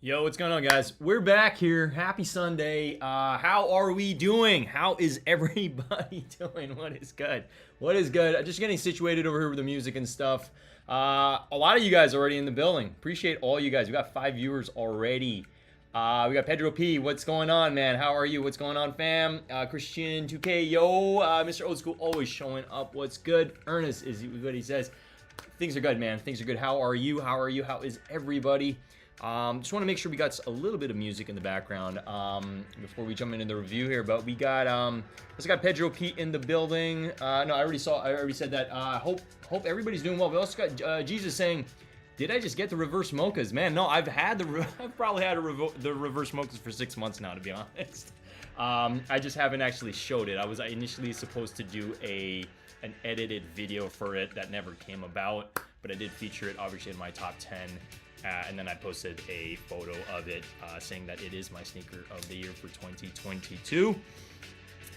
Yo, what's going on, guys? We're back here. Happy Sunday. How are we doing? How is everybody doing? What is good? What is good? Just getting situated over here with the music and stuff. A lot of you guys already in the building. Appreciate all you guys. We got 5 viewers already. We got Pedro P. What's going on, man? How are you? What's going on, fam? Christian 2K. Yo, Mr. Old School always showing up. What's good? Ernest is what he says. Things are good, man. Things are good. How are you? How are you? How is everybody? Just want to make sure we got a little bit of music in the background before we jump into the review here. But we got Pedro Pete in the building. No, I already said that. Hope everybody's doing well. We also got Jesus saying, "Did I just get the reverse mochas?" Man, no, I've probably had the reverse mochas for 6 months now, to be honest. I just haven't actually showed it. I was initially supposed to do an edited video for it that never came about, but I did feature it obviously in my top 10. And then I posted a photo of it saying that it is my sneaker of the year for 2022.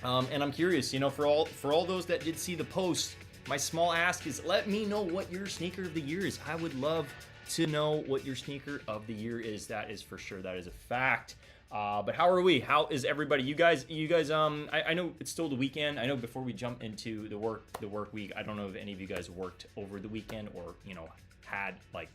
And I'm curious, for all those that did see the post, my small ask is let me know what your sneaker of the year is. I would love to know what your sneaker of the year is. That is for sure. That is a fact. But how are we? How is everybody? You guys. I know it's still the weekend. I know before we jump into the work week, I don't know if any of you guys worked over the weekend or had like.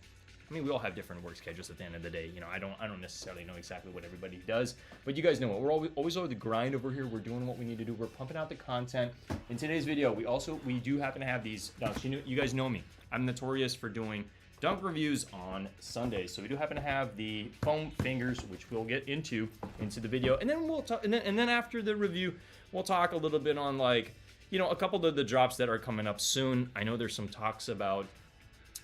I mean, we all have different work schedules at the end of the day. I don't necessarily know exactly what everybody does, but you guys know it. We're always over the grind over here. We're doing what we need to do. We're pumping out the content. In today's video, we do happen to have these dunks. You guys know me. I'm notorious for doing dunk reviews on Sundays. So we do happen to have the foam fingers, which we'll get into the video, and then we'll talk. And then after the review, we'll talk a little bit on a couple of the drops that are coming up soon. I know there's some talks about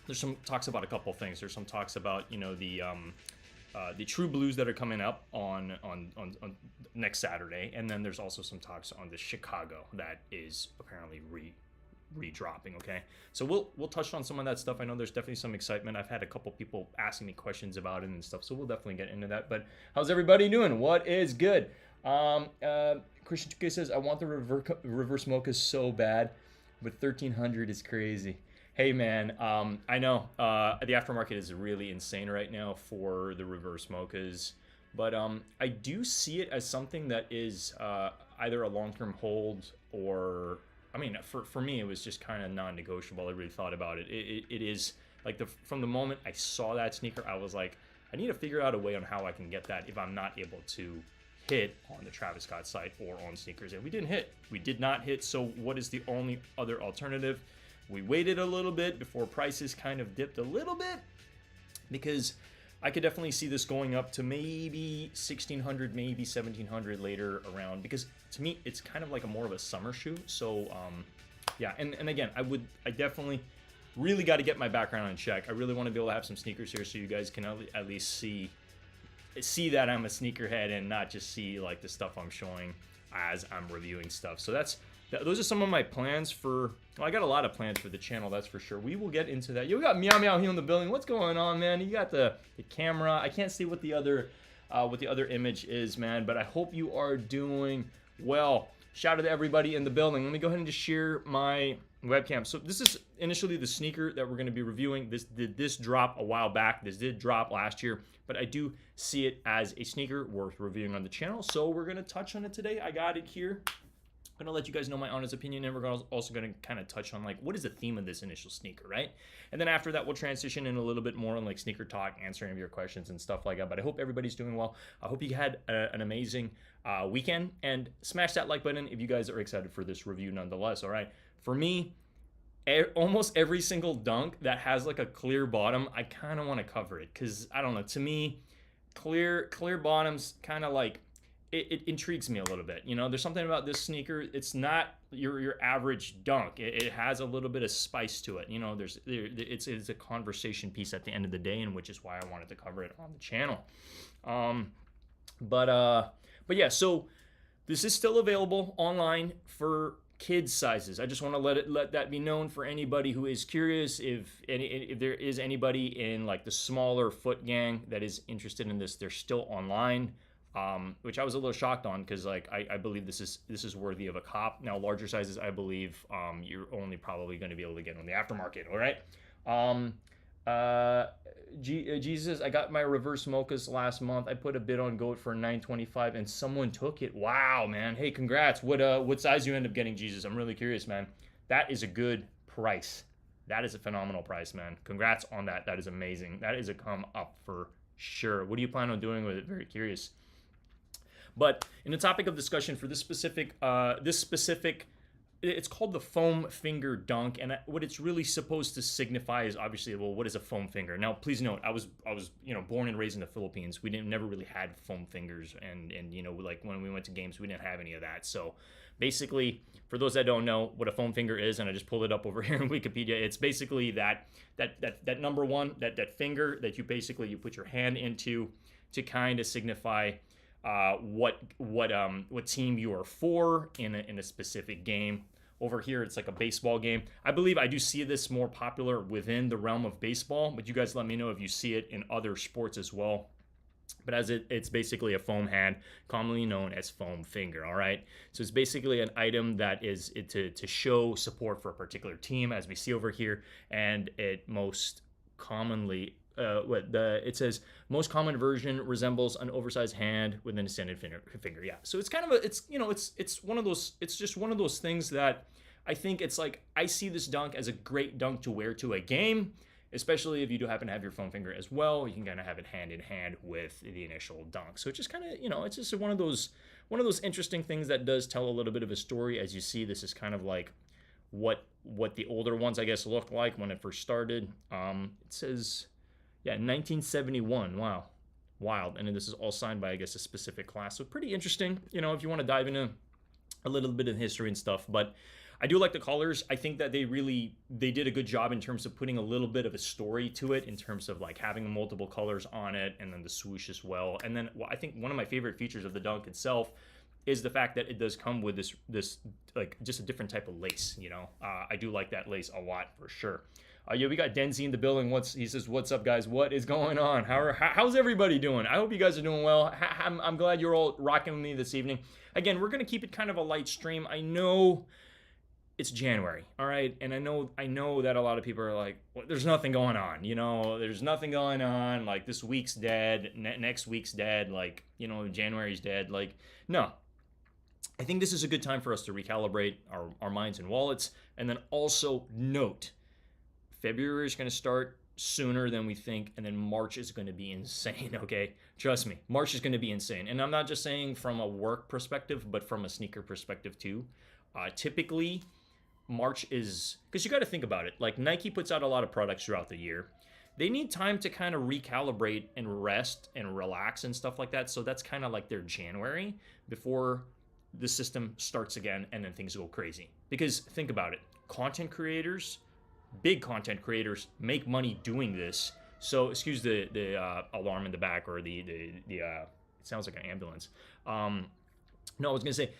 a couple things. There's some talks about the True Blues that are coming up on next Saturday, and then there's also some talks on the Chicago that is apparently re-dropping. Okay, so we'll touch on some of that stuff. I know there's definitely some excitement. I've had a couple people asking me questions about it and stuff, so we'll definitely get into that. But how's everybody doing? What is good? Christian 2K says I want the reverse mocha so bad, but 1300 is crazy. Hey man, I know the aftermarket is really insane right now for the reverse mochas, but I do see it as something that is either a long-term hold or, I mean, for me it was just kind of non-negotiable. I really thought about it. It is like from the moment I saw that sneaker, I was like, I need to figure out a way on how I can get that if I'm not able to hit on the Travis Scott site or on sneakers, and we did not hit. So what is the only other alternative? We waited a little bit before prices kind of dipped a little bit, because I could definitely see this going up to maybe 1600, maybe 1700 later around, because to me it's kind of like more of a summer shoe. So yeah, and again, I definitely really got to get my background in check. I really want to be able to have some sneakers here so you guys can at least see that I'm a sneakerhead and not just see like the stuff I'm showing as I'm reviewing stuff. So those are some of my plans for. Well, I got a lot of plans for the channel, that's for sure. We will get into that. You got Meow Meow here in the building. What's going on, man? You got the camera. I can't see what the other image is, man, but I hope you are doing well. Shout out to everybody in the building. Let me go ahead and just share my webcam. So this is initially the sneaker that we're going to be reviewing. This did drop a while back. This did drop last year, but I do see it as a sneaker worth reviewing on the channel. So we're going to touch on it today. I got it here. I'm gonna let you guys know my honest opinion, and we're also gonna kind of touch on like what is the theme of this initial sneaker, right? And then after that, we'll transition in a little bit more on like sneaker talk, answering your questions and stuff like that. But I hope everybody's doing well. I hope you had an amazing weekend, and smash that like button if you guys are excited for this review nonetheless. All right, for me, almost every single dunk that has like a clear bottom, I kind of want to cover it, because I don't know, to me, clear bottoms kind of like. It intrigues me a little bit. There's something about this sneaker. It's not your average dunk. It has a little bit of spice to it. It's a conversation piece at the end of the day, and which is why I wanted to cover it on the channel. But yeah, so this is still available online for kids sizes. I just want to let that be known for anybody who is curious. If there is anybody in like the smaller foot gang that is interested in this, they're still online. Which I was a little shocked on, because like I believe this is worthy of a cop. Now larger sizes, I believe you're only probably going to be able to get on the aftermarket. All right. Jesus, I got my reverse mochas last month. I put a bid on GOAT for 925 and someone took it. Wow, man. Hey, congrats. What size you end up getting, Jesus? I'm really curious, man. That is a good price. That is a phenomenal price, man. Congrats on that. That is amazing. That is a come up for sure. What do you plan on doing with it? Very curious. But in the topic of discussion for this specific, it's called the foam finger dunk, and what it's really supposed to signify is obviously, well, what is a foam finger? Now, please note, I was born and raised in the Philippines. We never really had foam fingers, and like when we went to games, we didn't have any of that. So basically, for those that don't know what a foam finger is, and I just pulled it up over here in Wikipedia, it's basically that number one, that finger that you put your hand into to kind of signify what team you are for in a specific game. Over here, it's like a baseball game. I believe I do see this more popular within the realm of baseball, but you guys let me know if you see it in other sports as well. But it's basically a foam hand, commonly known as foam finger, all right? So it's basically an item that is to show support for a particular team, as we see over here, and it most commonly it says most common version resembles an oversized hand with an extended finger. Yeah, so it's kind of it's one of those, it's just one of those things that I think it's like, I see this dunk as a great dunk to wear to a game, especially if you do happen to have your foam finger as well. You can kind of have it hand in hand with the initial dunk. So it's just kind of, it's just one of those interesting things that does tell a little bit of a story. As you see, this is kind of like what the older ones, I guess, looked like when it first started. It says, yeah, 1971. Wow. Wild. And then this is all signed by, I guess, a specific class. So pretty interesting, if you want to dive into a little bit of history and stuff. But I do like the colors. I think that they did a good job in terms of putting a little bit of a story to it, in terms of like having multiple colors on it, and then the swoosh as well. And then I think one of my favorite features of the dunk itself is the fact that it does come with this like just a different type of lace. I do like that lace a lot for sure. Yeah, we got Denzi in the building. He says, "What's up, guys? What is going on? How's everybody doing? I hope you guys are doing well. I'm glad you're all rocking with me this evening. Again, we're gonna keep it kind of a light stream. I know it's January, all right, and I know that a lot of people are like, well, there's nothing going on. There's nothing going on. Like, this week's dead. Next week's dead. Like, January's dead. Like, no. I think this is a good time for us to recalibrate our minds and wallets, and then also note, February is going to start sooner than we think, and then March is going to be insane, okay? Trust me, March is going to be insane. And I'm not just saying from a work perspective, but from a sneaker perspective too. Typically, March is, because you got to think about it, like Nike puts out a lot of products throughout the year. They need time to kind of recalibrate and rest and relax and stuff like that. So that's kind of like their January before the system starts again, and then things go crazy. Because think about it, big content creators make money doing this. So excuse the alarm in the back, or the it sounds like an ambulance. No, I was gonna say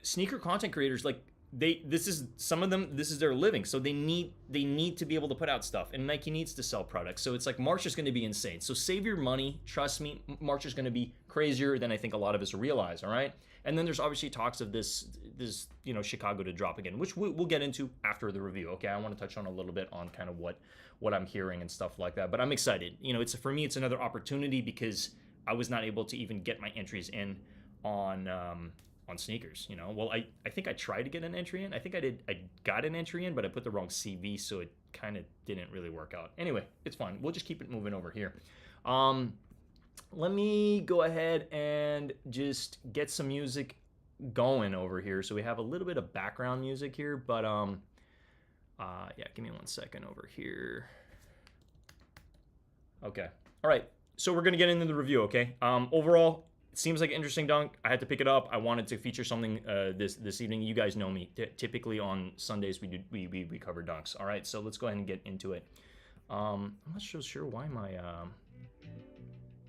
sneaker content creators, like this is their living, so they need to be able to put out stuff, and Nike needs to sell products. So it's like March is going to be insane. So save your money. Trust me, March is going to be crazier than I think a lot of us realize. All right. And then there's obviously talks of this Chicago to drop again, which we'll get into after the review. Okay, I want to touch on a little bit on kind of what I'm hearing and stuff like that. But I'm excited. For me, it's another opportunity, because I was not able to even get my entries in on sneakers. Well, I think I tried to get an entry in. I think I got an entry in, but I put the wrong CV, so it kind of didn't really work out. Anyway, it's fine. We'll just keep it moving over here. Let me go ahead and just get some music going over here. So we have a little bit of background music here, but yeah, give me 1 second over here. Okay. All right. So we're going to get into the review, okay? Overall, it seems like an interesting dunk. I had to pick it up. I wanted to feature something this evening. You guys know me. Typically on Sundays we cover dunks. All right, so let's go ahead and get into it. I'm not so sure why my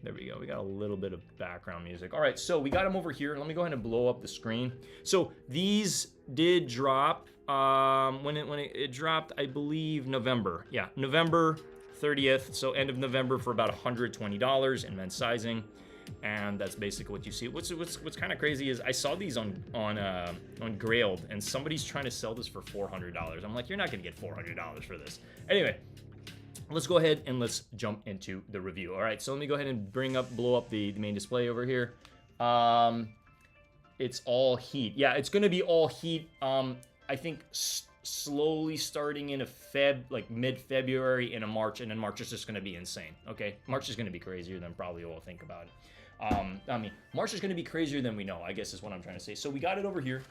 there we go. We got a little bit of background music. All right, so we got them over here. Let me go ahead and blow up the screen. So these did drop when it dropped, I believe November. Yeah, November 30th. So end of November for about $120 in men's sizing. And that's basically what you see. What's kind of crazy is I saw these on Grailed, and somebody's trying to sell this for $400. I'm like, you're not gonna get $400 for this. Anyway, let's go ahead and let's jump into the review. All right, so let me go ahead and blow up the main display over here. It's all heat. Yeah, it's gonna be all heat. I think slowly starting in like mid-February into March, and then March is just gonna be insane. Okay, March is gonna be crazier than probably we'll think about it. I mean, March is gonna be crazier than we know, I guess is what I'm trying to say. So we got it over here.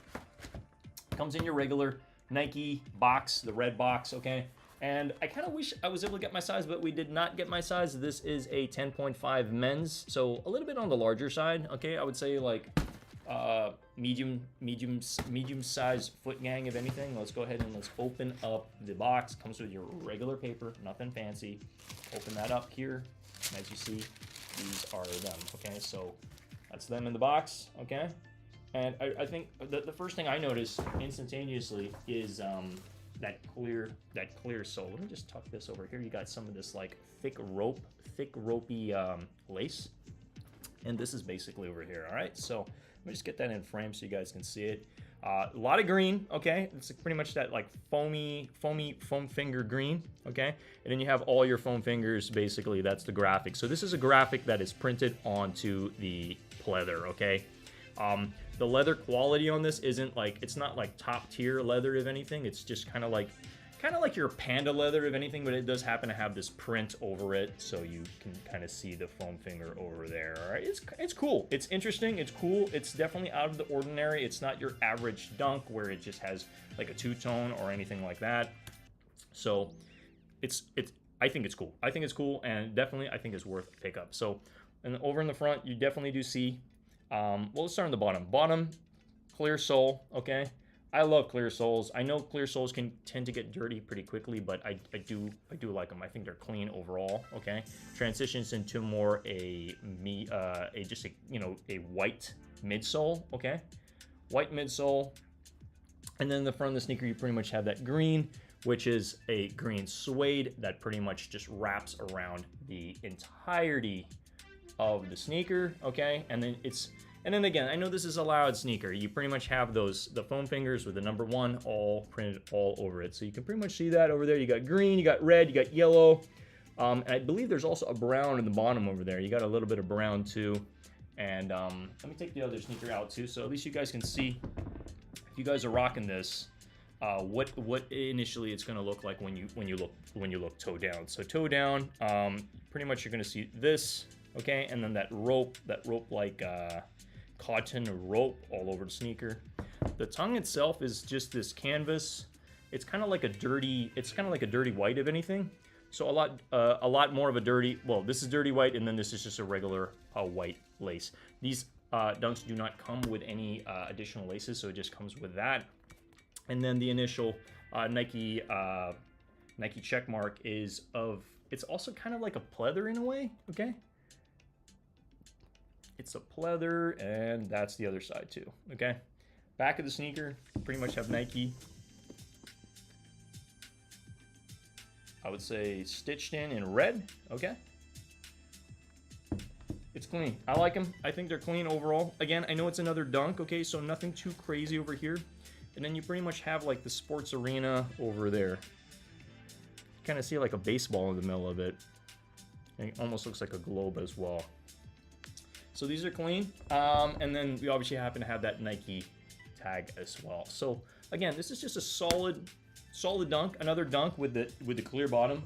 Comes in your regular Nike box, the red box, okay? And I kind of wish I was able to get my size, but we did not get my size. This is a 10.5 men's, so a little bit on the larger side, okay? I would say like medium size foot gang, if anything. Let's go ahead and let's open up the box. Comes with your regular paper, nothing fancy. Open that up here, and as you see, these are them, okay? So that's them in the box, okay? And I think the first thing I noticed instantaneously is that clear sole. Let me just tuck this over here. You got some of this like thick ropey lace, and this is basically over here. All right, so let me just get that in frame so you guys can see it. A lot of green, okay? It's pretty much that like foam finger green, okay? And then you have all your foam fingers, basically. That's the graphic. So this is a graphic that is printed onto the pleather, okay? The leather quality on this isn't like, it's not like top tier leather, if anything. It's just kind of like your Panda leather, if anything, but it does happen to have this print over it, so you can kind of see the foam finger over there. All right, it's cool. It's interesting. It's cool. It's definitely out of the ordinary. It's not your average Dunk where it just has like a two-tone or anything like that. So I think it's cool. I think it's cool, and definitely I think it's worth a pickup. So, and over in the front, you definitely do see. Well, let's start on the bottom. Bottom, clear sole, okay? I love clear soles. I know clear soles can tend to get dirty pretty quickly, but I do like them. I think they're clean overall, okay? Transitions into more a white midsole, okay? White midsole. And then in the front of the sneaker, you pretty much have that green, which is a green suede that pretty much just wraps around the entirety of the sneaker, okay? And then again, I know this is a loud sneaker. You pretty much have the foam fingers with the number 1 all printed all over it. So you can pretty much see that over there. You got green, you got red, you got yellow. And I believe there's also a brown in the bottom over there. You got a little bit of brown too. And let me take the other sneaker out too, so at least you guys can see, if you guys are rocking this, what initially it's going to look like when you look toe down. So toe down, pretty much you're going to see this. Okay, and then that rope like cotton rope all over the sneaker. The tongue itself is just this canvas. It's kind of like a dirty white, if anything. So a lot more of a dirty. Well, this is dirty white, and then this is just a regular white lace. These Dunks do not come with any additional laces, so it just comes with that. And then the initial Nike check mark is of. It's also kind of like a pleather in a way. Okay. It's a pleather, and that's the other side too, okay? Back of the sneaker, pretty much have Nike. I would say stitched in red, okay? It's clean. I like them. I think they're clean overall. Again, I know it's another Dunk, okay? So nothing too crazy over here. And then you pretty much have like the sports arena over there. Kind of see like a baseball in the middle of it. And it almost looks like a globe as well. So these are clean, and then we obviously happen to have that Nike tag as well. So again, this is just a solid Dunk, another Dunk with the clear bottom.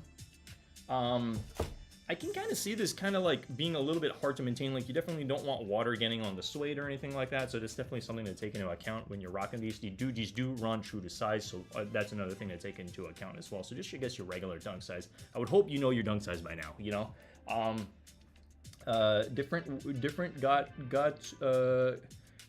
I can kind of see this kind of like being a little bit hard to maintain. Like you definitely don't want water getting on the suede or anything like that. So that's definitely something to take into account when you're rocking these. These do run true to size, so that's another thing to take into account as well. So just I guess your regular Dunk size. I would hope you know your Dunk size by now. You know.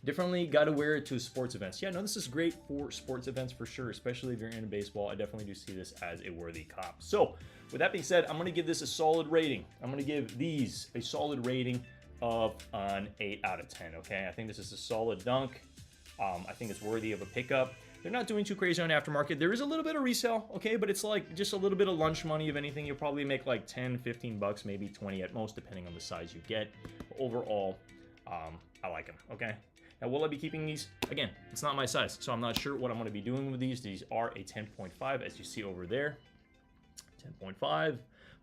Differently got to wear it to sports events. Yeah, no, this is great for sports events for sure, especially if you're into baseball. I definitely do see this as a worthy cop. So with that being said, I'm going to give this a solid rating. I'm going to give these a solid rating of an 8 out of 10, okay? I think this is a solid Dunk. I think it's worthy of a pickup. They're not doing too crazy on aftermarket. There is a little bit of resale, okay, but it's like just a little bit of lunch money. If anything, you'll probably make like 10, 15 bucks, maybe 20 at most, depending on the size you get. But overall, I like them, okay? Now, will I be keeping these? Again, it's not my size, so I'm not sure what I'm going to be doing with these. These are a 10.5, as you see over there. 10.5.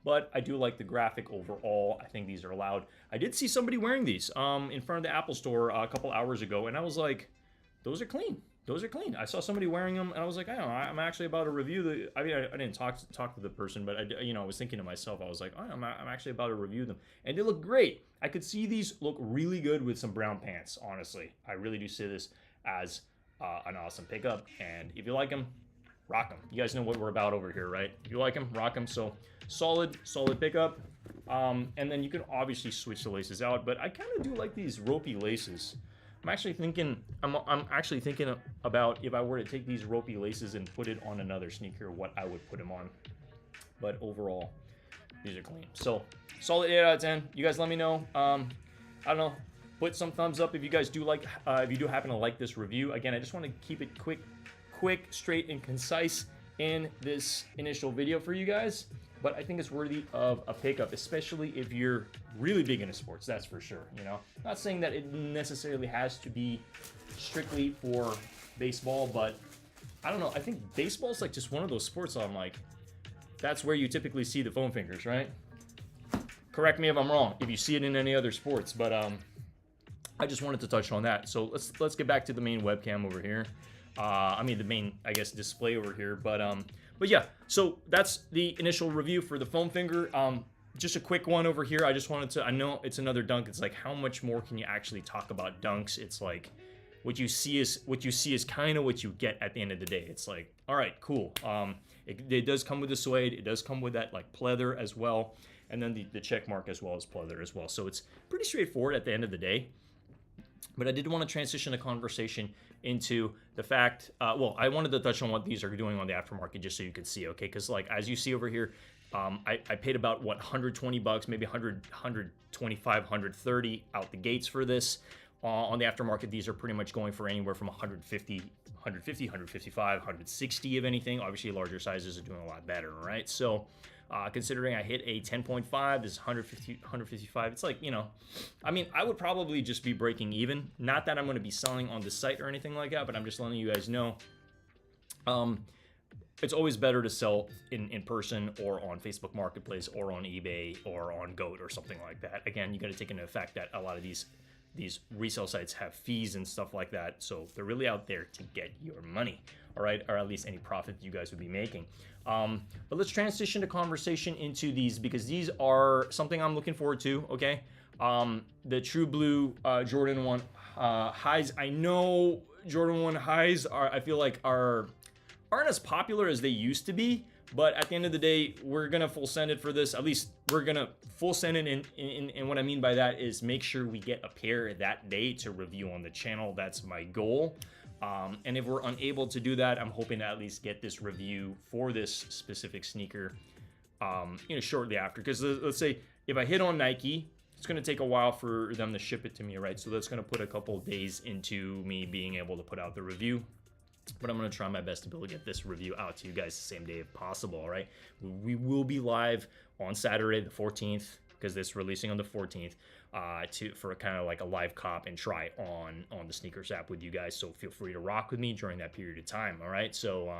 but I do like the graphic overall. I think these are loud. I did see somebody wearing these in front of the Apple store a couple hours ago, and I was like, those are clean. Those are clean. I saw somebody wearing them, and I was like, I don't know. I'm actually about to review the. I mean, I didn't talk to the person, but I was thinking to myself, I was like, I'm actually about to review them, and they look great. I could see these look really good with some brown pants. Honestly, I really do see this as an awesome pickup, and if you like them, rock them. You guys know what we're about over here, right? If you like them, rock them. So solid pickup. And then you can obviously switch the laces out, but I kind of do like these ropey laces. I'm actually thinking about if I were to take these ropey laces and put it on another sneaker, what I would put them on. But overall, these are clean. So solid 8 out of 10. You guys let me know. I don't know. Put some thumbs up if you guys do like, if you do happen to like this review. Again, I just want to keep it quick, straight, and concise in this initial video for you guys. But I think it's worthy of a pickup, especially if you're really big into sports, that's for sure, you know? Not saying that it necessarily has to be strictly for baseball, but I don't know. I think baseball is like just one of those sports I'm like, that's where you typically see the foam fingers, right? Correct me if I'm wrong, if you see it in any other sports, but I just wanted to touch on that. So let's get back to the main webcam over here. I mean the main, I guess, display over here, but yeah, so that's the initial review for the foam finger. Just a quick one over here. I just wanted to, I know it's another dunk. It's like, how much more can you actually talk about dunks? It's like, what you see is kind of what you get at the end of the day. It's like, all right, cool. It does come with the suede. It does come with that like pleather as well. And then the check mark as well as pleather as well. So it's pretty straightforward at the end of the day. But I did want to transition the conversation into the fact, well, I wanted to touch on what these are doing on the aftermarket just so you could see, okay? Because like, as you see over here, I paid about, what, 120 bucks, maybe 100, 125, 130 out the gates for this. On the aftermarket, these are pretty much going for anywhere from 150, 155, 160 if anything. Obviously, larger sizes are doing a lot better, right? So considering I hit a 10.5, this is 150, 155. It's like, you know, I mean, I would probably just be breaking even. Not that I'm going to be selling on the site or anything like that, but I'm just letting you guys know. It's always better to sell in person or on Facebook Marketplace or on eBay or on GOAT or something like that. Again, you got to take into effect that a lot of these resale sites have fees and stuff like that, so they're really out there to get your money, all right, or at least any profit you guys would be making. But let's transition the conversation into these, because these are something I'm looking forward to, okay? The True Blue Jordan 1 highs. I know Jordan 1 highs are, I feel like, aren't as popular as they used to be, but at the end of the day, we're gonna full send it for this. At least we're gonna full send it and what I mean by that is make sure we get a pair that day to review on the channel. That's my goal. And if we're unable to do that, I'm hoping to at least get this review for this specific sneaker, shortly after. Because let's say if I hit on Nike, it's gonna take a while for them to ship it to me, right? So that's gonna put a couple days into me being able to put out the review. But I'm going to try my best to be able to get this review out to you guys the same day if possible, all right? We will be live on Saturday the 14th, because it's releasing on the 14th, for kind of like a live cop and try on the Sneakers app with you guys. So feel free to rock with me during that period of time, all right? So,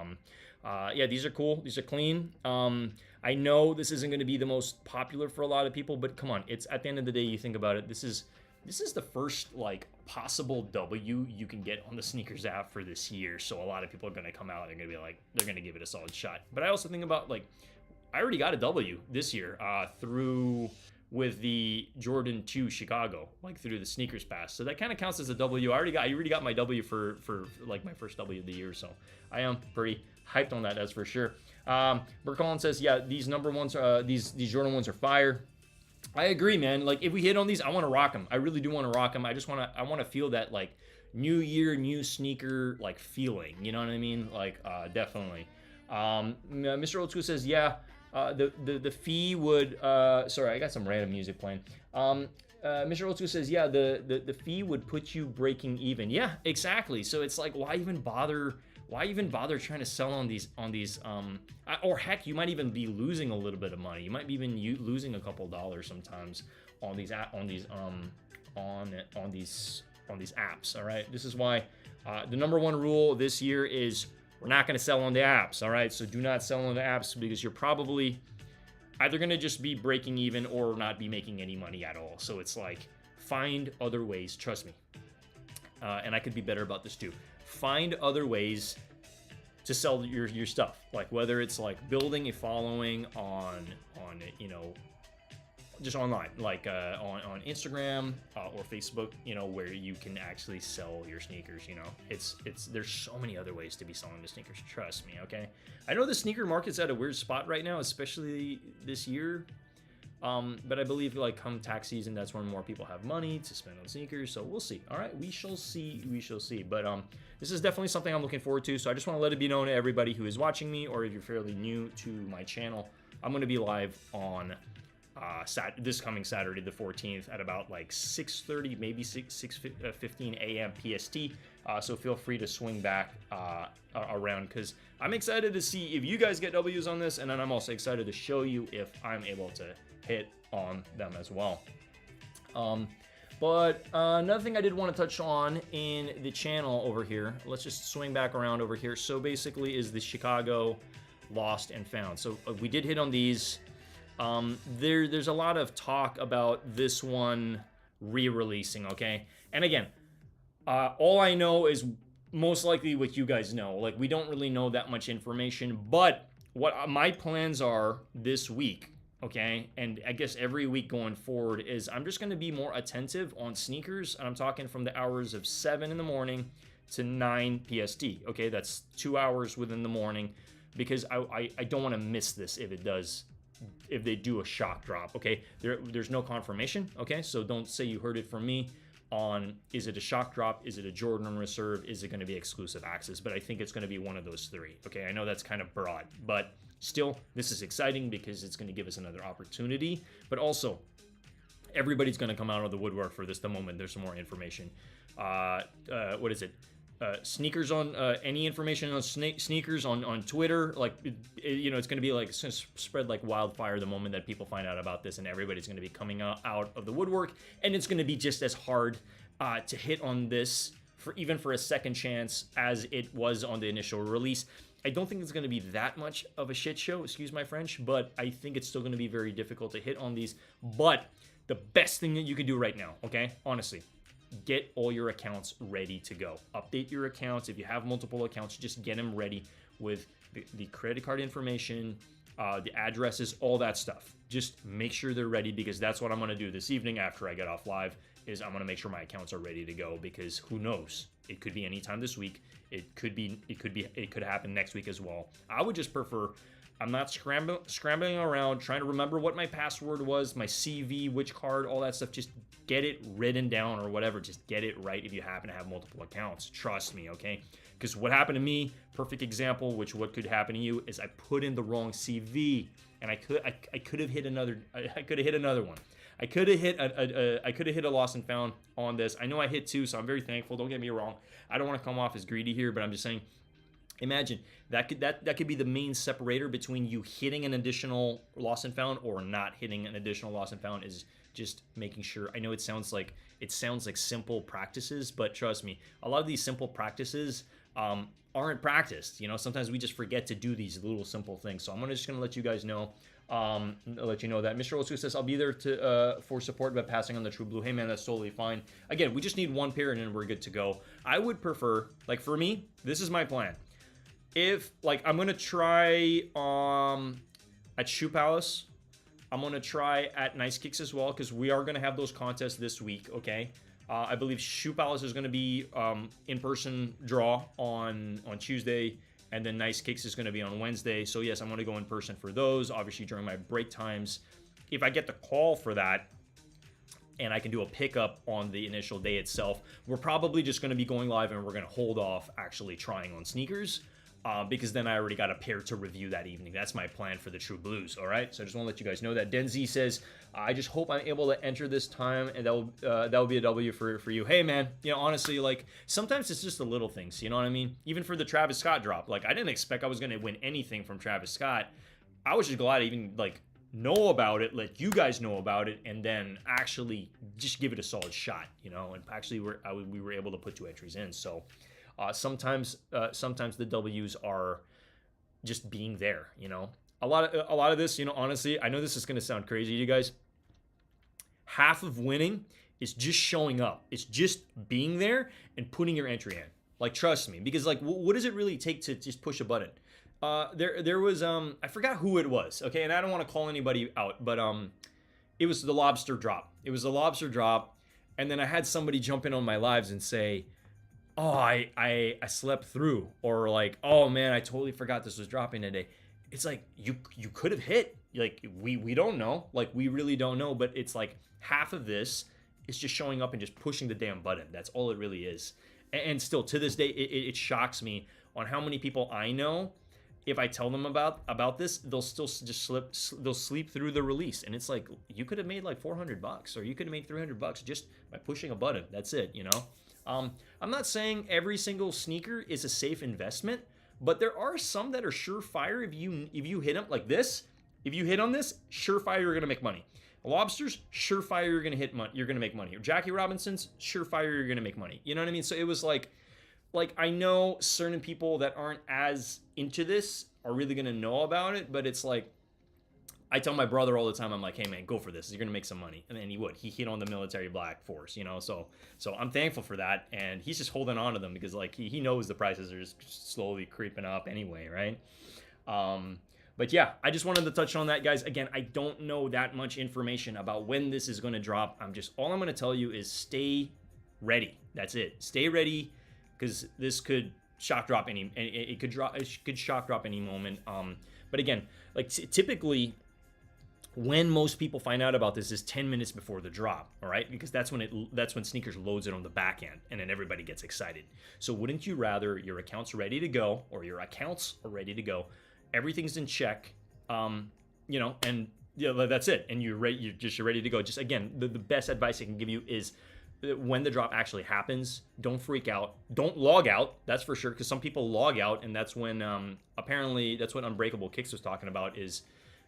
yeah, these are cool. These are clean. I know this isn't going to be the most popular for a lot of people, but come on. It's at the end of the day, you think about it, this is the first like possible W you can get on the Sneakers app for this year. So a lot of people are going to come out. They're going to be like, they're going to give it a solid shot. But I also think about, like, I already got a W this year through with the Jordan 2 Chicago, like through the Sneakers Pass. So that kind of counts as a W. I already got my W for like my first W of the year. So I am pretty hyped on that, that's for sure. Bercolin says, yeah, these number ones, these Jordan ones are fire. I agree, man. Like, if we hit on these, I want to rock them. I really do want to rock them. I want to feel that, like, new year, new sneaker, like, feeling. You know what I mean? Like, definitely. Mr. Old School says, yeah, the fee would, sorry, I got some random music playing. Mr. Old School says, yeah, the fee would put you breaking even. Yeah, exactly. So it's like, why even bother trying to sell on these or heck, you might even be losing a little bit of money. You might be even losing a couple dollars sometimes on these apps. All right, this is why the number one rule this year is we're not going to sell on the apps. All right, so do not sell on the apps, because you're probably either going to just be breaking even or not be making any money at all. So it's like, find other ways, trust me. And I could be better about this too. Find other ways to sell your stuff. Like whether it's like building a following on you know, just online, like on Instagram or Facebook, you know, where you can actually sell your sneakers. You know, it's there's so many other ways to be selling the sneakers. Trust me, okay. I know the sneaker market's at a weird spot right now, especially this year. But I believe like come tax season, that's when more people have money to spend on sneakers. So we'll see. All right, we shall see. We shall see. But this is definitely something I'm looking forward to. So I just want to let it be known to everybody who is watching me, or if you're fairly new to my channel, I'm going to be live on this coming Saturday the 14th at about like 6:30, maybe 6:15 a.m. PST. So feel free to swing back around, because I'm excited to see if you guys get W's on this, and then I'm also excited to show you if I'm able to hit on them as well. But another thing I did want to touch on in the channel over here, let's just swing back around over here. So basically is the Chicago Lost and Found. So we did hit on these. There's a lot of talk about this one re-releasing, okay? And again, all I know is most likely what you guys know. Like, we don't really know that much information, but what my plans are this week, okay, and I guess every week going forward, is I'm just going to be more attentive on sneakers, and I'm talking from the hours of 7 in the morning to 9 PST, okay? That's 2 hours within the morning, because I don't want to miss this if they do a shock drop, okay? There's no confirmation, okay? So don't say you heard it from me on, is it a shock drop? Is it a Jordan Reserve? Is it going to be exclusive access? But I think it's going to be one of those three, okay? I know that's kind of broad, but still, this is exciting because it's going to give us another opportunity. But also, everybody's going to come out of the woodwork for this the moment there's some more information. What is it? Sneakers on any information on sneakers on Twitter, like you know, it's going to be like, it's going to spread like wildfire the moment that people find out about this, and everybody's going to be coming out of the woodwork, and it's going to be just as hard to hit on this even for a second chance as it was on the initial release. I don't think it's going to be that much of a shit show, excuse my French, but I think it's still going to be very difficult to hit on these. But the best thing that you can do right now, okay, honestly, get all your accounts ready to go. Update your accounts. If you have multiple accounts, just get them ready with the credit card information, the addresses, all that stuff. Just make sure they're ready, because that's what I'm going to do this evening after I get off live, is I'm going to make sure my accounts are ready to go, because who knows? It could be anytime this week. It could happen next week as well. I would just prefer, I'm not scrambling around trying to remember what my password was, my CV, which card, all that stuff. Just get it written down or whatever. Just get it right if you happen to have multiple accounts. Trust me, okay? Because what happened to me, perfect example, which what could happen to you, is I put in the wrong CV, and I could have hit another. I could have hit another one. I could have hit a lost and found on this. I know I hit 2, so I'm very thankful. Don't get me wrong. I don't want to come off as greedy here, but I'm just saying, imagine that could be the main separator between you hitting an additional lost and found or not hitting an additional lost and found, is just making sure. I know it sounds like simple practices, but trust me, a lot of these simple practices aren't practiced. You know, sometimes we just forget to do these little simple things. So I'm just gonna let you guys know. Let you know that Mr. Osu says, I'll be there for support by passing on the True Blue. Hey man, that's totally fine. Again, we just need one pair and then we're good to go. I would prefer, like for me, this is my plan. If like I'm gonna try at Shoe Palace, I'm gonna try at Nice Kicks as well, because we are gonna have those contests this week. Okay, I believe Shoe Palace is gonna be in-person draw on Tuesday, and then Nice Kicks is going to be on Wednesday. So yes, I'm going to go in person for those, obviously during my break times. If I get the call for that and I can do a pickup on the initial day itself, we're probably just going to be going live, and we're going to hold off actually trying on sneakers, because then I already got a pair to review that evening. That's my plan for the True Blues, all right? So I just want to let you guys know that. Denzi says, I just hope I'm able to enter this time, and that will be a W for you. Hey, man, you know, honestly, like, sometimes it's just the little things, you know what I mean? Even for the Travis Scott drop, like, I didn't expect I was going to win anything from Travis Scott. I was just glad I even, like, know about it, let you guys know about it, and then actually just give it a solid shot, you know? And actually, we were able to put 2 entries in, so... sometimes the W's are just being there, you know. a lot of this, honestly, I know this is going to sound crazy to you guys. Half of winning is just showing up. It's just being there and putting your entry in. Like, trust me, because like, what does it really take to just push a button? There was I forgot who it was. Okay, and I don't want to call anybody out, but it was the lobster drop. It was the lobster drop, and then I had somebody jump in on my lives and say, "Oh, I slept through," or like, "Oh man, I totally forgot this was dropping today." It's like you could have hit. Like we don't know. Like we really don't know. But it's like half of this is just showing up and just pushing the damn button. That's all it really is. And still to this day, it shocks me on how many people I know. If I tell them about this, they'll still just they'll sleep through the release. And it's like, you could have made like $400 or you could have made $300 just by pushing a button. That's it, I'm not saying every single sneaker is a safe investment, but there are some that are surefire. If you hit them like this, if you hit on this, surefire you're gonna make money. Lobsters, surefire you're gonna hit money. You're gonna make money. Or Jackie Robinson's, surefire you're gonna make money. You know what I mean? So it was like I know certain people that aren't as into this are really gonna know about it, but it's like, I tell my brother all the time, I'm like, hey man, go for this. You're gonna make some money. And then he would. He hit on the military black force, So I'm thankful for that. And he's just holding on to them because like he knows the prices are just slowly creeping up anyway, right? But yeah, I just wanted to touch on that, guys. Again, I don't know that much information about when this is gonna drop. All I'm gonna tell you is stay ready. That's it. Stay ready, because this could shock drop it could shock drop any moment. But again, like typically when most people find out about this is 10 minutes before the drop, all right? Because that's when Sneakers loads it on the back end, and then everybody gets excited. So wouldn't you rather your account's ready to go, or your accounts are ready to go, everything's in check, and that's it, and you're ready to go. Just again, the best advice I can give you is, when the drop actually happens, don't freak out. Don't log out, that's for sure, because some people log out, and that's when apparently that's what Unbreakable Kicks was talking about, is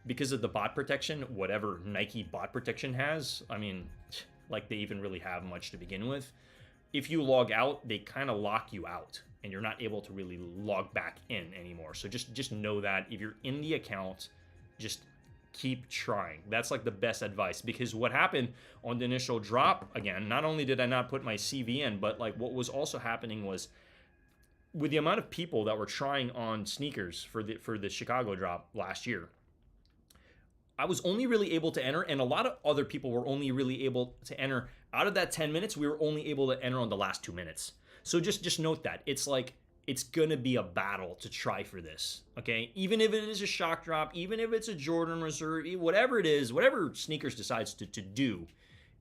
because of the bot protection, whatever Nike bot protection has. I mean, like they even really have much to begin with. If you log out, they kind of lock you out, and you're not able to really log back in anymore. So just know that if you're in the account, just keep trying. That's like the best advice, because what happened on the initial drop, again, not only did I not put my CV in, but like what was also happening was, with the amount of people that were trying on sneakers for the Chicago drop last year, I was only really able to enter, and a lot of other people were only really able to enter. Out of that 10 minutes, we were only able to enter on the last 2 minutes. So just note that. It's like, it's going to be a battle to try for this, okay? Even if it is a shock drop, even if it's a Jordan Reserve, whatever it is, whatever Sneakers decides to do,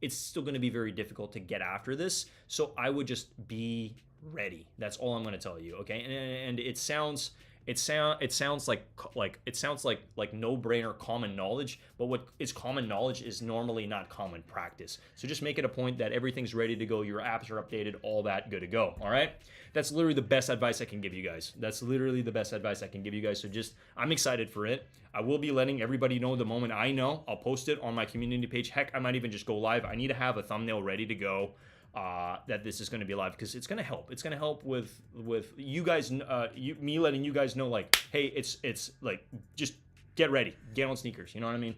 it's still going to be very difficult to get after this. So I would just be ready. That's all I'm going to tell you, okay? And it sounds like no-brainer common knowledge, but what is common knowledge is normally not common practice. So just make it a point that everything's ready to go, your apps are updated, all that good to go, all right? That's literally the best advice I can give you guys. So just, I'm excited for it. I will be letting everybody know the moment I know. I'll post it on my community page. Heck, I might even just go live. I need to have a thumbnail ready to go. That this is going to be live, because it's going to help. It's going to help with you guys, me letting you guys know, like, hey, it's like, just get ready, get on sneakers. You know what I mean?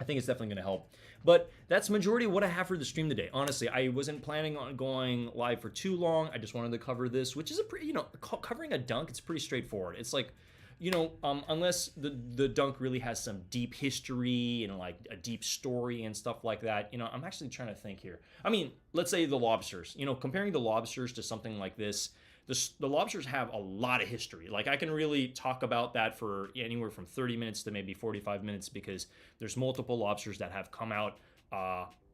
I think it's definitely going to help. But that's majority of what I have for the stream today. Honestly, I wasn't planning on going live for too long. I just wanted to cover this, which is a pretty, covering a dunk. It's pretty straightforward. It's like, unless the dunk really has some deep history and like a deep story and stuff like that, I'm actually trying to think here. I mean, let's say the lobsters, comparing the lobsters to something like this, the lobsters have a lot of history. Like, I can really talk about that for anywhere from 30 minutes to maybe 45 minutes, because there's multiple lobsters that have come out.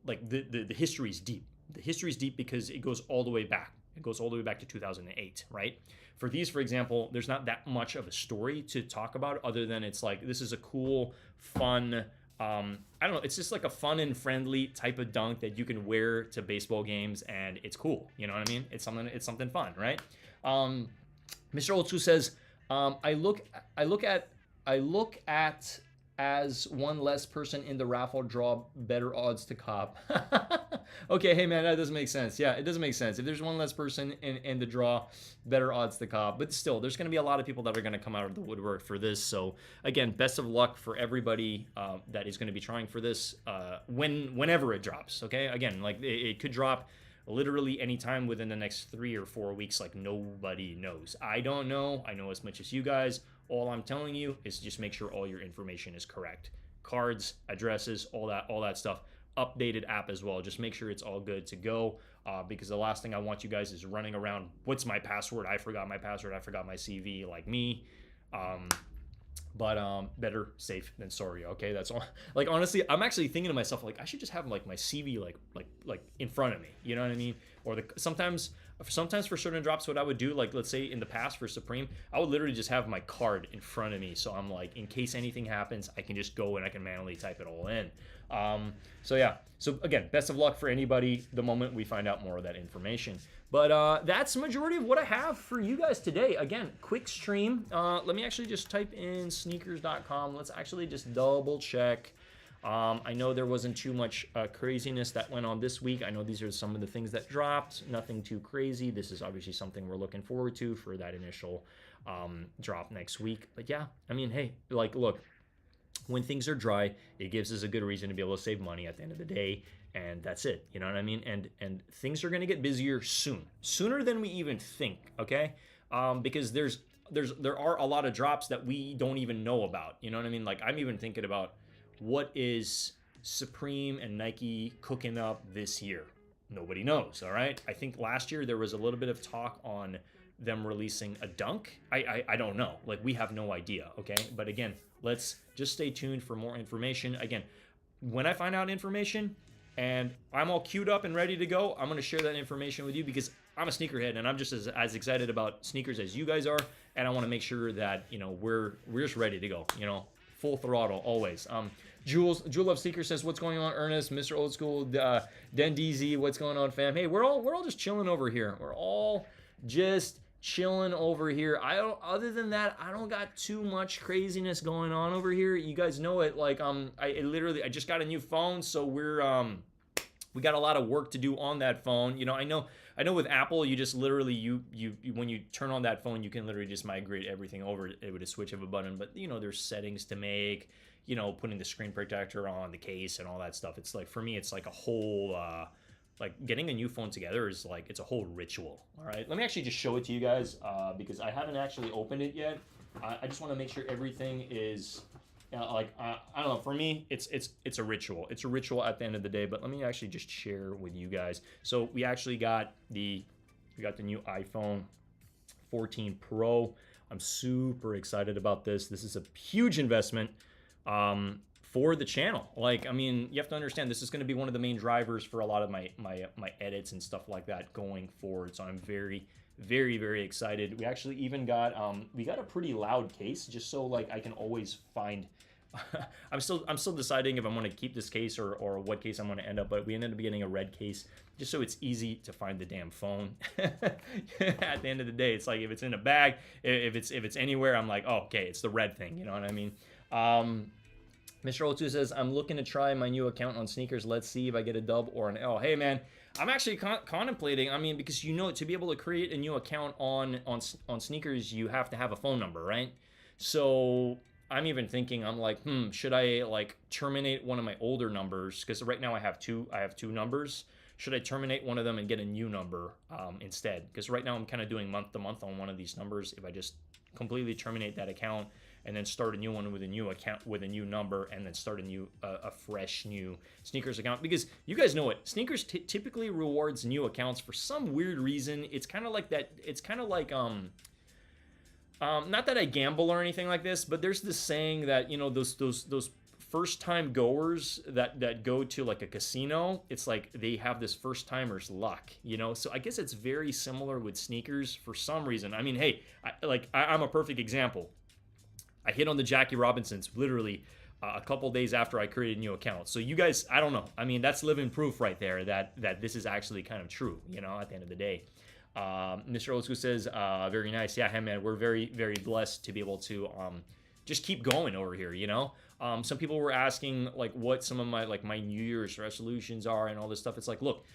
Like the history is deep. The history is deep because it goes all the way back. It goes all the way back to 2008, right? For these, for example, there's not that much of a story to talk about, other than it's like, this is a cool, fun, I don't know, it's just like a fun and friendly type of dunk that you can wear to baseball games, and it's cool. You know what I mean? It's something fun, right? Mr. Otsu says, I look at as one less person in the raffle draw, better odds to cop. Okay, hey man, that doesn't make sense. Yeah, it doesn't make sense. If there's one less person in the draw, better odds to cop. But still, there's going to be a lot of people that are going to come out of the woodwork for this. So again, best of luck for everybody that is going to be trying for this whenever it drops. Okay, again, like it could drop literally anytime within the next 3 or 4 weeks. Like nobody knows. I don't know. I know as much as you guys. All I'm telling you is just make sure all your information is correct. Cards, addresses, all that stuff. Updated app as well. Just make sure it's all good to go because the last thing I want you guys is running around, what's my password? I forgot my password. I forgot my CV, like me. But better safe than sorry. Okay, that's all. Like honestly, I'm actually thinking to myself, like I should just have like my CV like in front of me. You know what I mean? Or sometimes for certain drops, what I would do, like let's say in the past for Supreme, I would literally just have my card in front of me. So I'm like, in case anything happens, I can just go and I can manually type it all in. So yeah. So again, best of luck for anybody the moment we find out more of that information. But that's the majority of what I have for you guys today. Again, quick stream. Let me actually just type in sneakers.com. Let's actually just double check. I know there wasn't too much craziness that went on this week. I know these are some of the things that dropped. Nothing too crazy. This is obviously something we're looking forward to for that initial drop next week. But yeah, I mean, hey, like, look, when things are dry, it gives us a good reason to be able to save money at the end of the day. And that's it. You know what I mean? And things are going to get busier sooner than we even think. Okay. Because there are a lot of drops that we don't even know about. You know what I mean? Like I'm even thinking about what is Supreme and Nike cooking up this year. Nobody knows. All right. I think last year there was a little bit of talk on them releasing a dunk. I don't know. Like we have no idea. Okay. But again, let's just stay tuned for more information. Again, when I find out information and I'm all queued up and ready to go, I'm going to share that information with you because I'm a sneakerhead and I'm just as excited about sneakers as you guys are. And I want to make sure that, you know, we're just ready to go, you know, full throttle always. Jewel Love Seeker says, what's going on, Ernest? Mr. Old School, Den DZ, what's going on, fam? Hey, we're all just chilling over here. We're all just chilling over here. Other than that, I don't got too much craziness going on over here. You guys know it. Like I just got a new phone, so we got a lot of work to do on that phone. You know, I know with Apple, you just literally you when you turn on that phone, you can literally just migrate everything over with a switch of a button. But you know, there's settings to make. You know, putting the screen protector on the case and all that stuff. It's like, for me, it's like a whole like getting a new phone together is like, it's a whole ritual. All right, let me actually just show it to you guys because I haven't actually opened it yet. I just want to make sure everything is I don't know. For me, it's a ritual. It's a ritual at the end of the day. But let me actually just share with you guys. So we actually got the new iPhone 14 Pro. I'm super excited about this. This is a huge investment for the channel. Like, I mean, you have to understand this is going to be one of the main drivers for a lot of my edits and stuff like that going forward. So I'm very, very, very excited. We actually even got a pretty loud case just so like I can always find. I'm still deciding if I'm going to keep this case or what case I'm going to end up, but we ended up getting a red case just so it's easy to find the damn phone. At the end of the day, it's like if it's in a bag, if it's anywhere, I'm like, oh, okay, it's the red thing. You know what I mean? Mr. O2 says, I'm looking to try my new account on sneakers. Let's see if I get a dub or an L. Hey, man, I'm actually contemplating. I mean, because, you know, to be able to create a new account on sneakers, you have to have a phone number, right? So I'm even thinking, I'm like, should I like terminate one of my older numbers? Because right now I have two numbers. Should I terminate one of them and get a new number instead? Because right now I'm kind of doing month to month on one of these numbers. If I just completely terminate that account and then start a new one with a new account with a new number and then start a fresh new sneakers account, because you guys know it, sneakers typically rewards new accounts for some weird reason. It's kind of like that. It's kind of like not that I gamble or anything like this, but there's this saying that, you know, those first time goers that go to like a casino, it's like they have this first timer's luck, you know? So I guess it's very similar with sneakers for some reason. I mean, hey, I'm a perfect example. I hit on the Jackie Robinsons literally a couple days after I created a new account. So you guys, I don't know. I mean, that's living proof right there that this is actually kind of true, you know, at the end of the day. Mr. Old School says, very nice. Yeah, hey man, we're very, very blessed to be able to just keep going over here, you know. Some people were asking like what some of my New Year's resolutions are and all this stuff. It's like, look,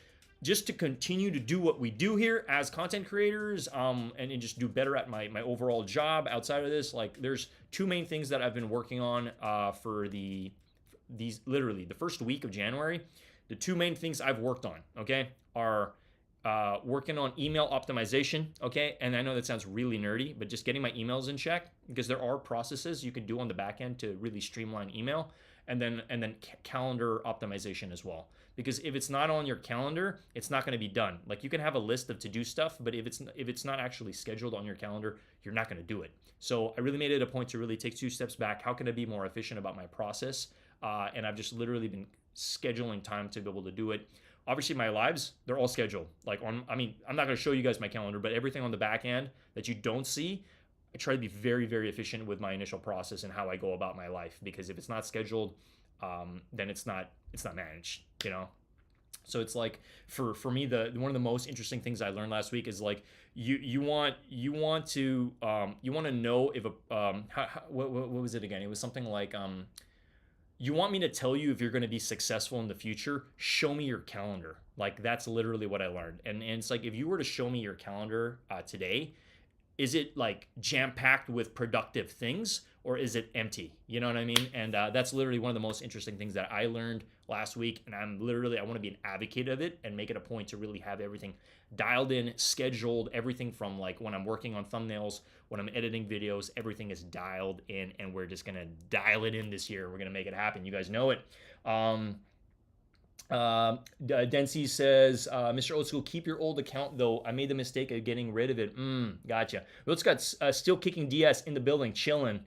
just to continue to do what we do here as content creators, and just do better at my overall job outside of this. Like, there's two main things that I've been working on for these literally the first week of January. The two main things I've worked on, okay, are working on email optimization, okay? And I know that sounds really nerdy, but just getting my emails in check, because there are processes you can do on the back end to really streamline email, and then calendar optimization as well. Because if it's not on your calendar, it's not going to be done. Like, you can have a list of to-do stuff, but if it's not actually scheduled on your calendar, you're not going to do it. So I really made it a point to really take 2 steps back. How can I be more efficient about my process? And I've just literally been scheduling time to be able to do it. Obviously, my lives, they're all scheduled. Like, I'm not going to show you guys my calendar, but everything on the back end that you don't see, I try to be very, very efficient with my initial process and how I go about my life. Because if it's not scheduled, then it's not managed, you know. So it's like, for me, one of the most interesting things I learned last week is like, you want to know if what was it again? It was something like, you want me to tell you if you're going to be successful in the future? Show me your calendar. Like, that's literally what I learned. And it's like, if you were to show me your calendar today, is it like jam-packed with productive things, or is it empty? You know what I mean? And that's literally one of the most interesting things that I learned last week. And I want to be an advocate of it and make it a point to really have everything dialed in, scheduled, everything from like when I'm working on thumbnails, when I'm editing videos, everything is dialed in, and we're just going to dial it in this year. We're going to make it happen. You guys know it. Dempsey says, Mr. Old School, keep your old account though. I made the mistake of getting rid of it. Gotcha. Let's got still kicking DS in the building, chilling.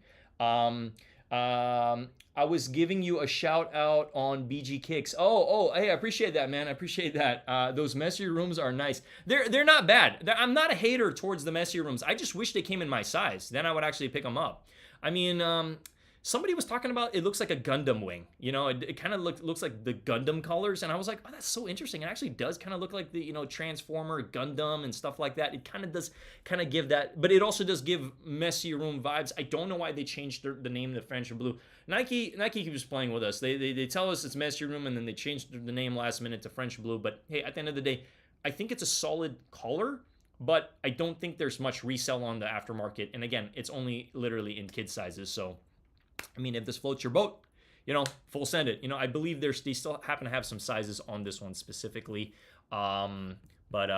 I was giving you a shout out on BG Kicks. Oh, hey, I appreciate that, man. I appreciate that. Those messier rooms are nice. They're not bad. I'm not a hater towards the messier rooms. I just wish they came in my size. Then I would actually pick them up. I mean, somebody was talking about, it looks like a Gundam wing. You know, it kind of looks like the Gundam colors. And I was like, oh, that's so interesting. It actually does kind of look like the, you know, Transformer, Gundam and stuff like that. It kind of does give that, but it also does give Messier Room vibes. I don't know why they changed the name to French and Blue. Nike keeps playing with us. They tell us it's Messier Room, and then they changed the name last minute to French Blue. But hey, at the end of the day, I think it's a solid color, but I don't think there's much resell on the aftermarket. And again, it's only literally in kid sizes. So I mean, if this floats your boat, you know, full send it. You know, I believe they still happen to have some sizes on this one specifically. But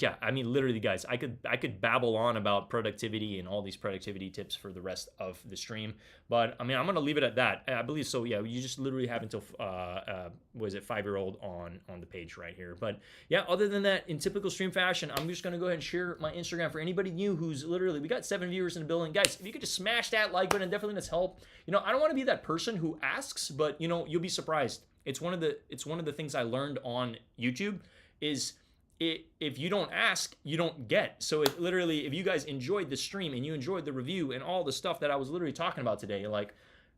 yeah, I mean, literally, guys, I could babble on about productivity and all these productivity tips for the rest of the stream. But I mean, I'm gonna leave it at that. I believe so. Yeah, you just literally have until 5-year-old on the page right here. But yeah, other than that, in typical stream fashion, I'm just gonna go ahead and share my Instagram for anybody new who's literally. We got 7 viewers in the building, guys. If you could just smash that like button, definitely let's help. You know, I don't want to be that person who asks, but you know, you'll be surprised. It's one of the things I learned on YouTube is. If you don't ask, you don't get. So it literally, if you guys enjoyed the stream and you enjoyed the review and all the stuff that I was literally talking about today, like,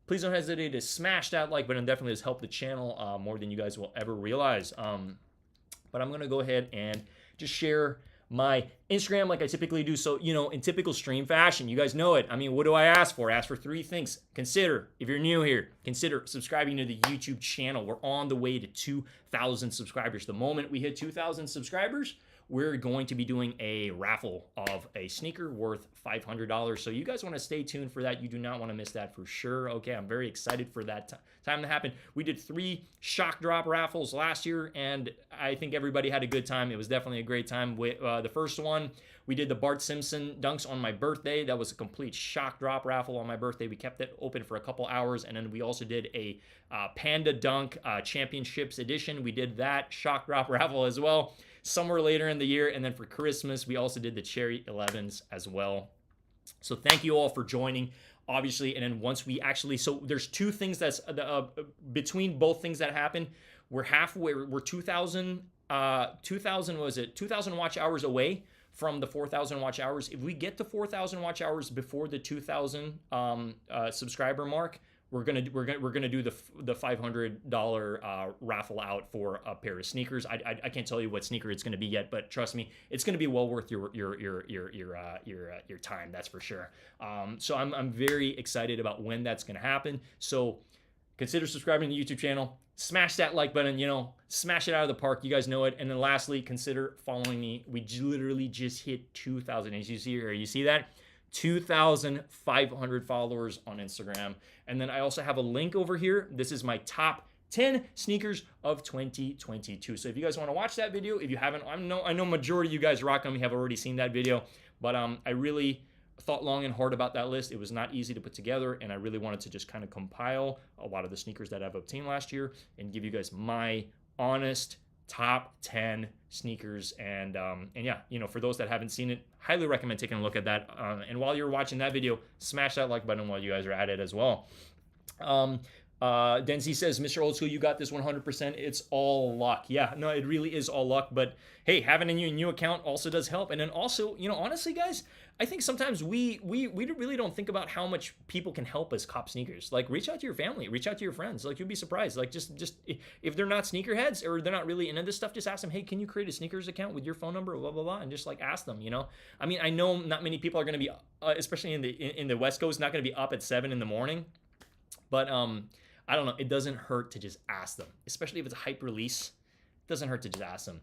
please don't hesitate to smash that like button. Definitely has helped the channel more than you guys will ever realize. But I'm gonna go ahead and just share my Instagram like I typically do. So, you know, in typical stream fashion, you guys know it. I mean, what do I ask for? I ask for 3 things. Consider, if you're new here, consider subscribing to the YouTube channel. We're on the way to 2,000 subscribers. The moment we hit 2,000 subscribers, we're going to be doing a raffle of a sneaker worth $500. So you guys want to stay tuned for that. You do not want to miss that for sure. Okay, I'm very excited for that time to happen. We did 3 shock drop raffles last year, and I think everybody had a good time. It was definitely a great time. The first one, we did the Bart Simpson dunks on my birthday. That was a complete shock drop raffle on my birthday. We kept it open for a couple hours, and then we also did a Panda Dunk Championships edition. We did that shock drop raffle as well somewhere later in the year. And then for Christmas, we also did the Cherry 11s as well. So thank you all for joining, obviously. And then once we actually, so there's 2 things that's between both things that happen. We're halfway, we're 2,000 watch hours away from the 4,000 watch hours. If we get to 4,000 watch hours before the 2,000 subscriber mark, we're gonna do the $500 raffle out for a pair of sneakers. I can't tell you what sneaker it's gonna be yet, but trust me, it's gonna be well worth your time. That's for sure. So I'm very excited about when that's gonna happen. So consider subscribing to the YouTube channel. Smash that like button, smash it out of the park. You guys know it. And then lastly, consider following me. We literally just hit 2,000. As you see here, you see that? 2,500 followers on Instagram. And then I also have a link over here. This is my top 10 sneakers of 2022. So if you guys want to watch that video, if you haven't, I know majority of you guys rocking me have already seen that video, but I really thought long and hard about that list. It was not easy to put together, and I really wanted to just kind of compile a lot of the sneakers that I've obtained last year and give you guys my honest top 10 sneakers. And yeah, for those that haven't seen it, highly recommend taking a look at that. And while you're watching that video, smash that like button while you guys are at it as well. Denzi says, Mr. Old School, you got this 100%. It's all luck. Yeah, no, it really is all luck. But hey, having a new account also does help. And then also, honestly, guys, I think sometimes we really don't think about how much people can help us cop sneakers. Like, reach out to your family, reach out to your friends. Like, you'll be surprised. Like, just if they're not sneakerheads or they're not really into this stuff, just ask them, hey, can you create a sneakers account with your phone number, blah, blah, blah, and just like ask them, I mean, I know not many people are going to be, especially in the West Coast, not going to be up at 7 in the morning. But I don't know. It doesn't hurt to just ask them, especially if it's a hype release. It doesn't hurt to just ask them.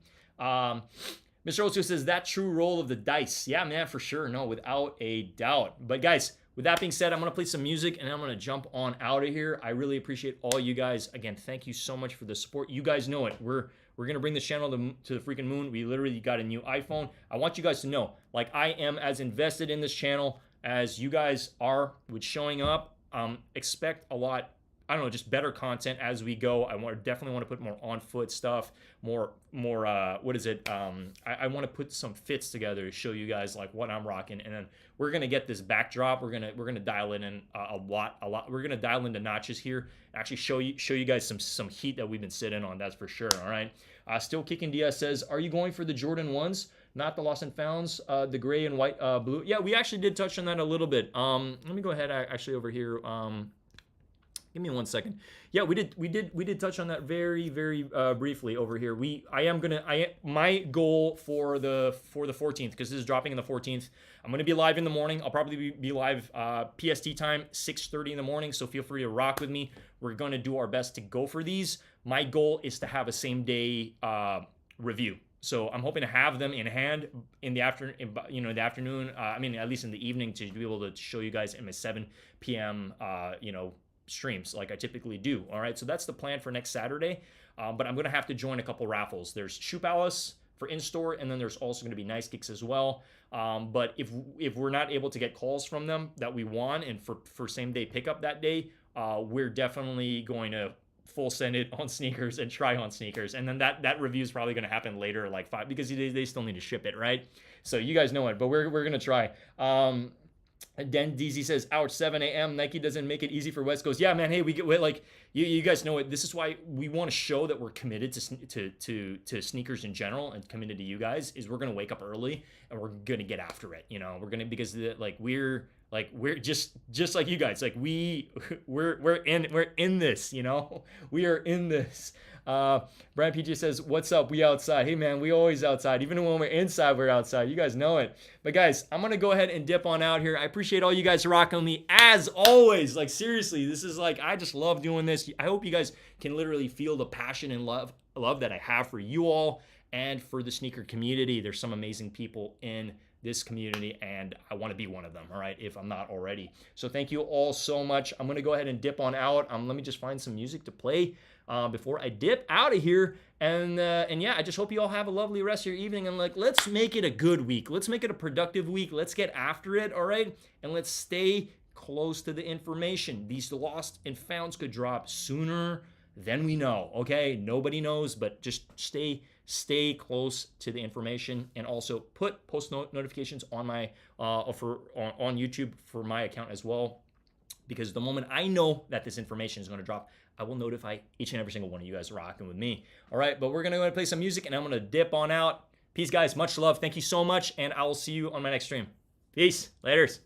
Mr. Osu says, that true roll of the dice. Yeah, man, for sure. No, without a doubt. But guys, with that being said, I'm going to play some music and I'm going to jump on out of here. I really appreciate all you guys. Again, thank you so much for the support. You guys know it. We're going to bring this channel to the freaking moon. We literally got a new iPhone. I want you guys to know, like, I am as invested in this channel as you guys are with showing up. Expect a lot, I don't know, just better content as we go. Definitely want to put more on foot stuff, more what is it? I want to put some fits together to show you guys like what I'm rocking, and then we're gonna get this backdrop. We're gonna dial it in a lot. We're gonna dial into notches here. Actually show you guys some heat that we've been sitting on. That's for sure. All right. Still Kicking Diaz says, are you going for the Jordan 1s? Not the Lost and Founds, the gray and white, blue. Yeah, we actually did touch on that a little bit. Let me go ahead actually over here. Give me 1 second. Yeah, we did touch on that very, very briefly over here. My goal for the 14th, because this is dropping on the 14th. I'm gonna be live in the morning. I'll probably be live PST time, 6:30 in the morning. So feel free to rock with me. We're gonna do our best to go for these. My goal is to have a same day review. So I'm hoping to have them in hand in the afternoon. I mean, at least in the evening, to be able to show you guys in my 7 p.m. Streams like I typically do. All right, so that's the plan for next Saturday. But I'm gonna have to join a couple raffles. There's Shoe Palace for in-store, and then there's also gonna be Nice Kicks as well. But if we're not able to get calls from them that we want, and for same day pickup that day, we're definitely going to full send it on sneakers and try on sneakers, and then that review is probably going to happen later, like 5, because they still need to ship it, right? So you guys know it, but we're going to try. Den DZ says, ouch, 7 a.m. Nike doesn't make it easy for West Coast. Yeah, man, hey, we get like you guys know it. This is why we want to show that we're committed to sneakers in general, and committed to you guys. Is we're gonna wake up early and we're gonna get after it. We're gonna, because we're just like you guys. Like we're in this. We are in this. Brian PG says, what's up? We outside. Hey man, we always outside. Even when we're inside, we're outside. You guys know it. But guys, I'm going to go ahead and dip on out here. I appreciate all you guys rocking with me as always. Like seriously, this is like, I just love doing this. I hope you guys can literally feel the passion and love that I have for you all and for the sneaker community. There's some amazing people in this community, and I want to be one of them, all right, if I'm not already. So thank you all so much. I'm going to go ahead and dip on out. Let me just find some music to play before I dip out of here. And yeah, I just hope you all have a lovely rest of your evening. And like, let's make it a good week. Let's make it a productive week. Let's get after it, all right? And let's stay close to the information. These lost and founds could drop sooner than we know, okay? Nobody knows, but just stay close to the information, and also put post notifications on my on YouTube for my account as well, because the moment I know that this information is going to drop, I will notify each and every single one of you guys rocking with me. All right, but we're going to go ahead and play some music, and I'm going to dip on out. Peace, guys. Much love. Thank you so much, and I will see you on my next stream. Peace. Laters.